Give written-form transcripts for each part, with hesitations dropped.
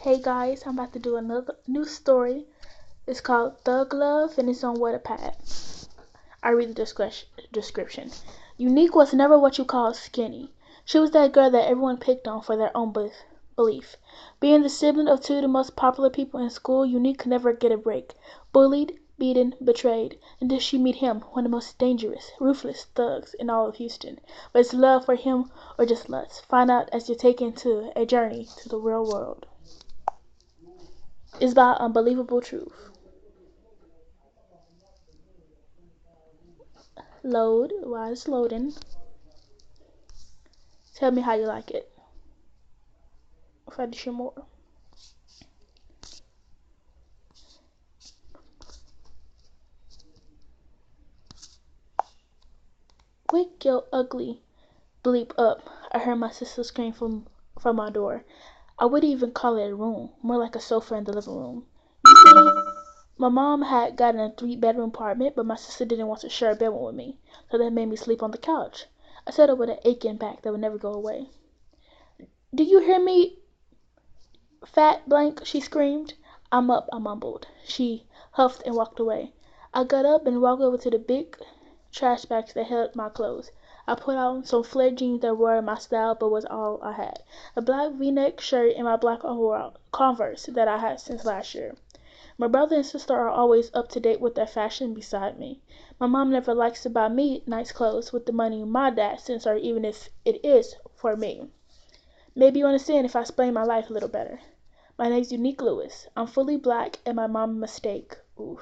Hey guys, I'm about to do another new story. It's called Thug Love and it's on Wattpad. I read the description. Unique was never what you call skinny. She was that girl that everyone picked on for their own belief. Being the sibling of two of the most popular people in school, Unique could never get a break. Bullied, beaten, betrayed, until she meet him, one of the most dangerous, ruthless thugs in all of Houston. But it's love for him or just lust. Find out as you're taken to a journey to the real world. It's about unbelievable truth. Load while it's loading. Tell me how you like it. If I share more. Wake your ugly bleep up. I heard my sister scream from my door. I wouldn't even call it a room, more like a sofa in the living room. You see, my mom had gotten a 3-bedroom apartment, but my sister didn't want to share a bed with me, so that made me sleep on the couch. I settled with an aching back that would never go away. Do you hear me, fat blank? She screamed. I'm up, I mumbled. She huffed and walked away. I got up and walked over to the big trash bags that held my clothes. I put on some flared jeans that were my style but was all I had. A black v-neck shirt and my black overall Converse that I had since last year. My brother and sister are always up to date with their fashion beside me. My mom never likes to buy me nice clothes with the money my dad sends her, even if it is for me. Maybe you understand if I explain my life a little better. My name's Unique Lewis. I'm fully black and my mom a mistake. Ooh.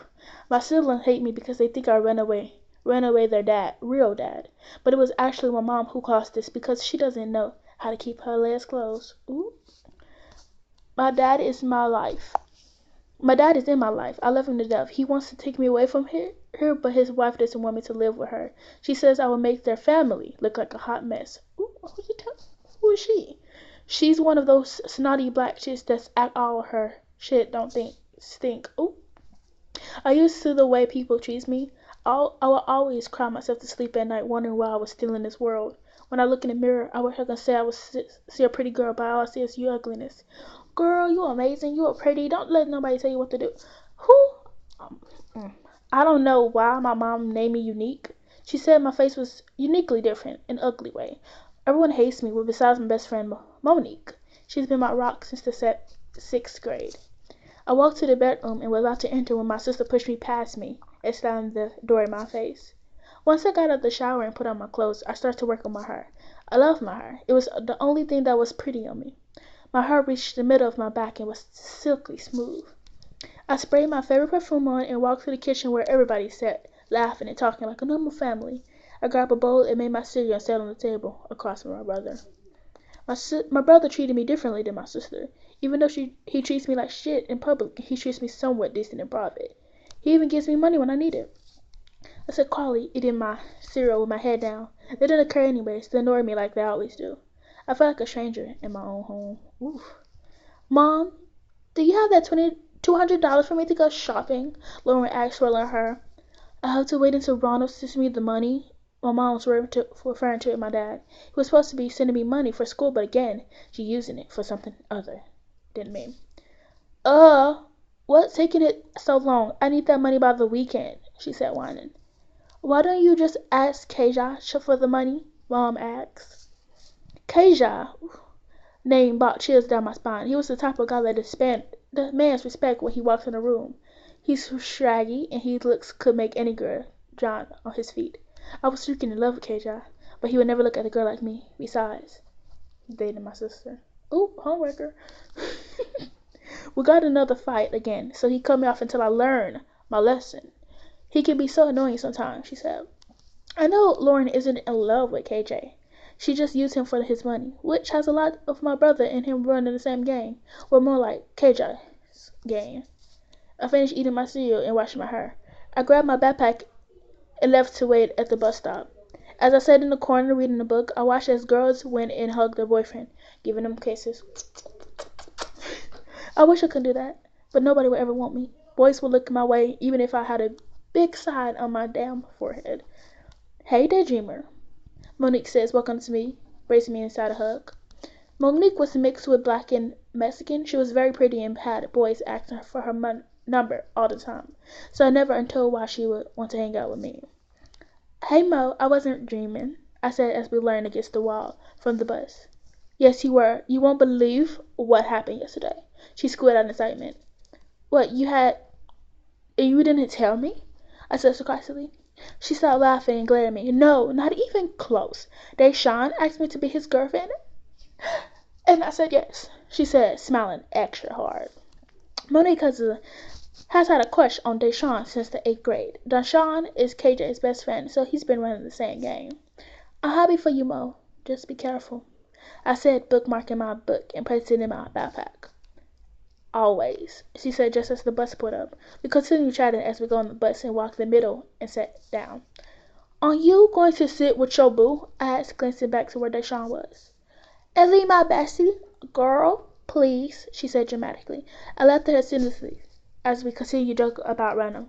My siblings hate me because they think I ran away their dad, real dad. But it was actually my mom who caused this because she doesn't know how to keep her legs closed. Ooh. My dad is my life. My dad is in my life. I love him to death. He wants to take me away from here, but his wife doesn't want me to live with her. She says I will make their family look like a hot mess. Ooh, who is she? She's one of those snotty black chicks that act all her shit don't stink. Ooh. I used to the way people treat me. I will always cry myself to sleep at night wondering why I was still in this world. When I look in the mirror, I wish I could say I was see a pretty girl, but all I see is your ugliness. Girl, you amazing. You are pretty. Don't let nobody tell you what to do. Who? Um, mm. I don't know why my mom named me Unique. She said my face was uniquely different, in an ugly way. Everyone hates me, well, besides my best friend Monique. She's been my rock since the 6th grade. I walked to the bedroom and was about to enter when my sister pushed me past me and slammed the door in my face. Once I got out of the shower and put on my clothes, I started to work on my hair. I love my hair. It was the only thing that was pretty on me. My hair reached the middle of my back and was silky smooth. I sprayed my favorite perfume on and walked to the kitchen where everybody sat, laughing and talking like a normal family. I grabbed a bowl and made my cereal and sat on the table across from my brother. My brother treated me differently than my sister. Even though he treats me like shit in public, he treats me somewhat decent in private. He even gives me money when I need it. I said quietly, eating my cereal with my head down. They didn't occur anyways. They ignored me like they always do. I felt like a stranger in my own home. Oof. Mom, do you have that $200 for me to go shopping? Lauren asked, swirling her hair. I have to wait until Ronald sends me the money. My mom was referring to it my dad. He was supposed to be sending me money for school, but again, she's using it for something other than me. Uh, what's taking it so long? I need that money by the weekend, she said, whining. Why don't you just ask Keja for the money? Mom asked. Keja name brought chills down my spine. He was the type of guy that demands respect when he walks in a room. He's shaggy and his looks could make any girl drown on his feet. I was freaking in love with KJ, but he would never look at a girl like me. Besides, dating my sister. Ooh, homewrecker. We got another fight again, so he cut me off until I learned my lesson. He can be so annoying sometimes, she said. I know Lauren isn't in love with KJ. She just used him for his money, which has a lot of my brother and him running the same game, or more like KJ's game. I finished eating my cereal and washing my hair. I grabbed my backpack and left to wait at the bus stop. As I sat in the corner reading a book, I watched as girls went and hugged their boyfriend, giving them kisses. I wish I could do that, but nobody would ever want me. Boys would look my way, even if I had a big sign on my damn forehead. Hey, daydreamer, Monique says, welcome to me, bracing me inside a hug. Monique was mixed with black and Mexican. She was very pretty and had boys asking for her number all the time, so I never until why she would want to hang out with me. "Hey Mo, I wasn't dreaming," I said as we leaned against the wall from the bus. "Yes, you were. You won't believe what happened yesterday." She squealed out in excitement. "What, you didn't tell me?" I said sarcastically. She stopped laughing and glared at me. "No, not even close. Deshawn asked me to be his girlfriend, and I said yes," she said, smiling extra hard. Monique has had a crush on Deshawn since the 8th grade. Deshawn is KJ's best friend, so he's been running the same game. "I'm happy for you, Mo. Just be careful," I said, bookmarking my book and placing it in my backpack. "Always," she said just as the bus pulled up. We continued chatting as we got on the bus and walked the middle and sat down. "Are you going to sit with your boo?" I asked, glancing back to where Deshawn was. "Ellie, my bestie." "Girl, please," she said dramatically. I laughed at her cynically as we continued joking about random.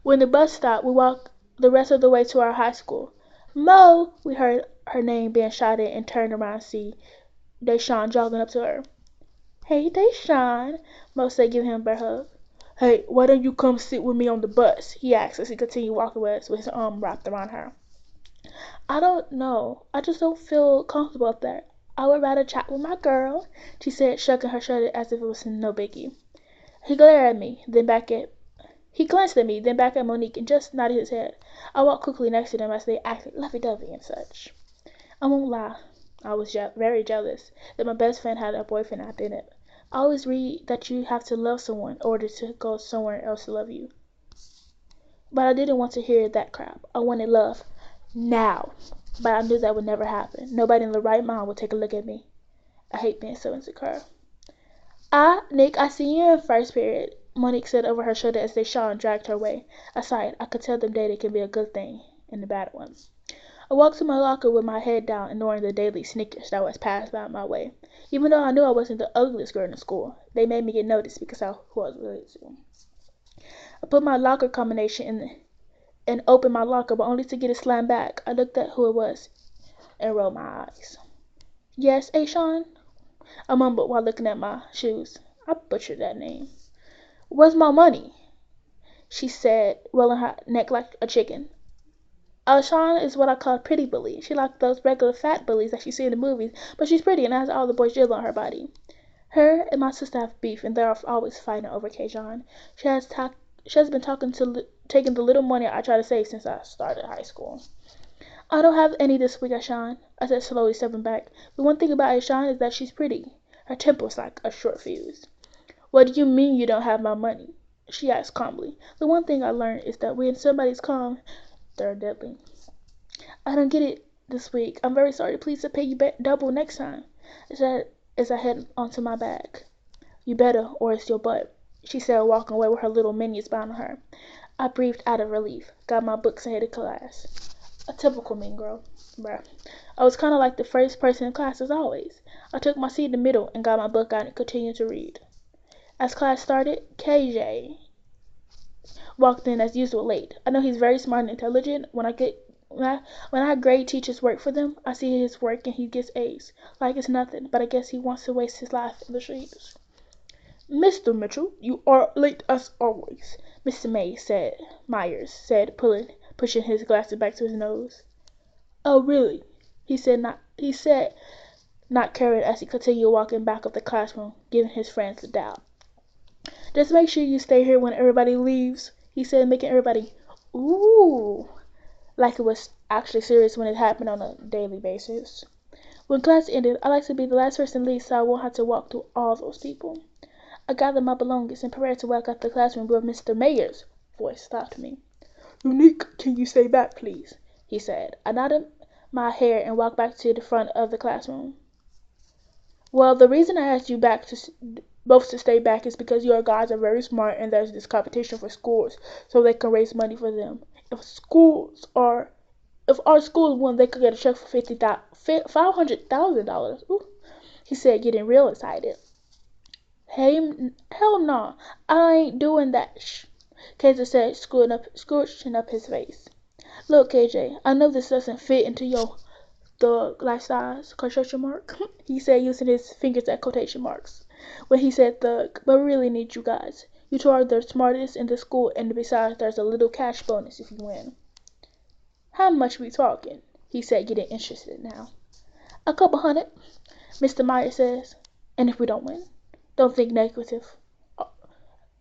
When the bus stopped, we walked the rest of the way to our high school. "Mo!" We heard her name being shouted and turned around to see Deshawn jogging up to her. "Hey, Deshawn," Mo said, giving him a bear hug. "Hey, why don't you come sit with me on the bus?" he asked as he continued walking with us with his arm wrapped around her. "I don't know. I just don't feel comfortable up there. I would rather chat with my girl," she said, shrugging her shoulders as if it was no biggie. He glared at me, He glanced at me, then back at Monique, and just nodded his head. I walked quickly next to them as they acted lovey-dovey and such. I won't lie. I was very jealous that my best friend had a boyfriend and I didn't. I always read that you have to love someone in order to go somewhere else to love you. But I didn't want to hear that crap. I wanted love. Now. But I knew that would never happen. Nobody in the right mind would take a look at me. I hate being so insecure. Nick, I see you in first period," Monique said over her shoulder as Deshawn dragged her away. I sighed. I could tell them dating can be a good thing and a bad one. I walked to my locker with my head down, ignoring the daily sneakers that was passed by my way. Even though I knew I wasn't the ugliest girl in the school, they made me get noticed because I was related to them. I put my locker combination in and opened my locker, but only to get it slammed back. I looked at who it was and rolled my eyes. "Yes, Ashawn?" I mumbled while looking at my shoes. I butchered that name. "Where's my money?" she said, rolling her neck like a chicken. Ashawn is what I call a pretty bully. She like those regular fat bullies that you see in the movies, but she's pretty and has all the boys' jizz on her body. Her and my sister have beef, and they're always fighting over Kajon. She has been taking the little money I try to save since I started high school. "I don't have any this week, Ashawn," I said, slowly stepping back. "The one thing about Ashawn is that she's pretty. Her temper's like a short fuse." "What do you mean you don't have my money?" she asked calmly. The one thing I learned is that when somebody's calm, they're deadly. "I don't get it this week. I'm very sorry. Please to pay you double next time," I said as I headed onto my bag. "You better, or it's your butt," she said, walking away with her little minions bound on her. I breathed out of relief, got my books and headed to class. A typical mean girl, bruh. I was kind of like the first person in class as always. I took my seat in the middle and got my book out and continued to read. As class started, KJ walked in as usual late. I know he's very smart and intelligent. When I grade teachers' work for them, I see his work and he gets A's. Like it's nothing, but I guess he wants to waste his life in the streets. "Mr. Mitchell, you are late as always," Mr. Myers said, pushing his glasses back to his nose. "Oh, really?" he said, not caring as he continued walking back up the classroom, giving his friends the doubt. "Just make sure you stay here when everybody leaves," he said, making everybody ooh like it was actually serious when it happened on a daily basis. When class ended, I like to be the last person to leave so I won't have to walk through all those people. I gathered my belongings and prepared to walk out the classroom where Mr. Mayer's voice stopped me. "Unique, can you stay back, please?" he said. I nodded my hair and walked back to the front of the classroom. "Well, the reason I asked you both to stay back is because your guys are very smart and there's this competition for schools so they can raise money for them. If our schools won, they could get a check for $500,000. Ooh," he said, getting real excited. "Hey, hell no, I ain't doing that KJ said, scrunching up his face. "Look, KJ, I know this doesn't fit into your The life size quotation mark. He said, using his fingers at quotation marks. When he said thug, but we really need you guys. You two are the smartest in the school, and besides, there's a little cash bonus if you win. How much we talking? He said, getting interested now. A couple hundred, Mr. Meyer says. And if we don't win? Don't think negative.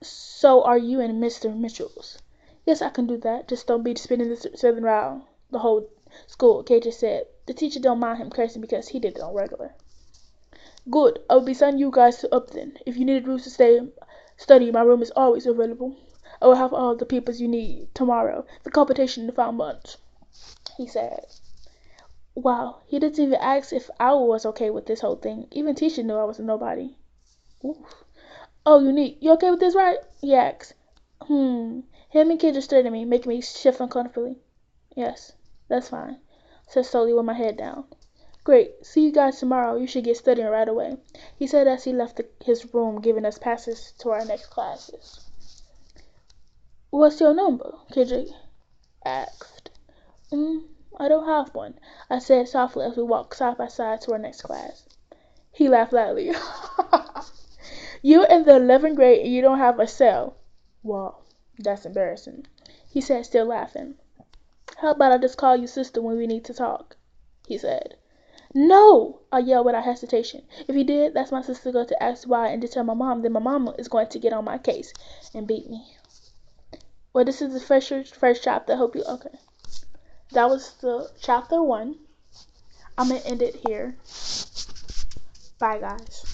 So are you and Mr. Mitchell's. Yes, I can do that. Just don't be spinning the southern round the whole school, KJ said. The teacher don't mind him cursing because he did it on regular. Good. I'll be sending you guys to Upton. If you need rooms to study, my room is always available. I will have all the papers you need tomorrow. The competition in 5 months, he said. Wow, he didn't even ask if I was okay with this whole thing. Even teacher knew I was a nobody. Oof. Oh, Unique, you okay with this, right? He asked. Him and Kid just stared at me, making me shift uncomfortably. Yes, that's fine, said slowly with my head down. Great, see you guys tomorrow. You should get studying right away, he said as he left his room, giving us passes to our next classes. What's your number? KJ asked. I don't have one, I said softly as we walked side by side to our next class. He laughed loudly. You're in the 11th grade and you don't have a cell. Wow, that's embarrassing, he said, still laughing. How about I just call you sister when we need to talk, he said. No, I yelled without hesitation. If he did, that's my sister going to ask why and to tell my mom, then my mama is going to get on my case and beat me. Well, this is the first chapter. I hope you, okay. That was the chapter 1. I'm going to end it here. Bye, guys.